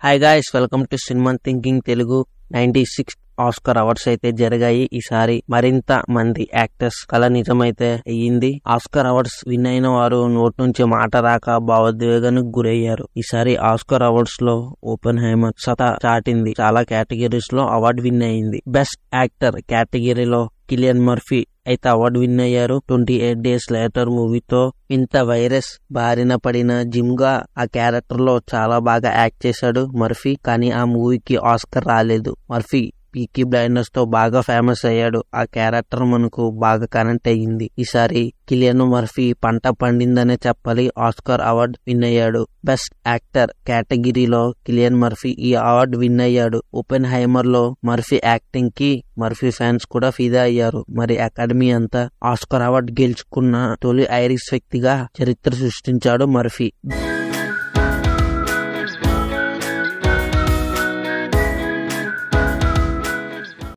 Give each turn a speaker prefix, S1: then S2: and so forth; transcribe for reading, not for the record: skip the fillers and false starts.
S1: Hi guys, welcome to cinema thinking Telugu. 96 Oscar awards అయితే జరిగాయి. ఈసారి మరింత మంది యాక్టర్స్ కళ నిజమైతే అయ్యింది. ఆస్కార్ అవార్డ్స్ విన్ అయిన వారు నోటి నుంచి మాట రాక భావోద్వేగానికి గురయ్యారు. ఈసారి ఆస్కార్ అవార్డ్స్ లో ఓపెన్ హైమర్ సత్తా చాటింది. చాలా కేటగిరీస్ లో అవార్డు విన్ అయింది. బెస్ట్ యాక్టర్ కేటగిరీలో కిలియన్ మర్ఫీ అయితే అవార్డు విన్ అయ్యారు. 28 డేస్ లేటర్ మూవీతో ఇంత వైరస్ బారిన పడిన జిమ్ గా ఆ క్యారెక్టర్ లో చాలా బాగా యాక్ట్ చేశాడు మర్ఫీ. కానీ ఆ మూవీకి ఆస్కార్ రాలేదు. మర్ఫీ పీకీ బ్లైండర్స్ తో బాగా ఫేమస్ అయ్యాడు. ఆ క్యారెక్టర్ మనకు బాగా కనెక్ట్ అయ్యింది. ఈసారి కిలియన్ మర్ఫీ పంట పండిందనే చెప్పాలి. ఆస్కార్ అవార్డు విన్ అయ్యాడు. బెస్ట్ యాక్టర్ కేటగిరీలో కిలియన్ మర్ఫీ ఈ అవార్డు విన్ అయ్యాడు. ఓపెన్ హైమర్ లో మర్ఫీ యాక్టింగ్ కి మర్ఫీ ఫ్యాన్స్ కూడా ఫిదా అయ్యారు. మరి అకాడమీ అంతా ఆస్కార్ అవార్డు గెలుచుకున్న తొలి ఐరిష్ వ్యక్తిగా చరిత్ర సృష్టించాడు మర్ఫీ.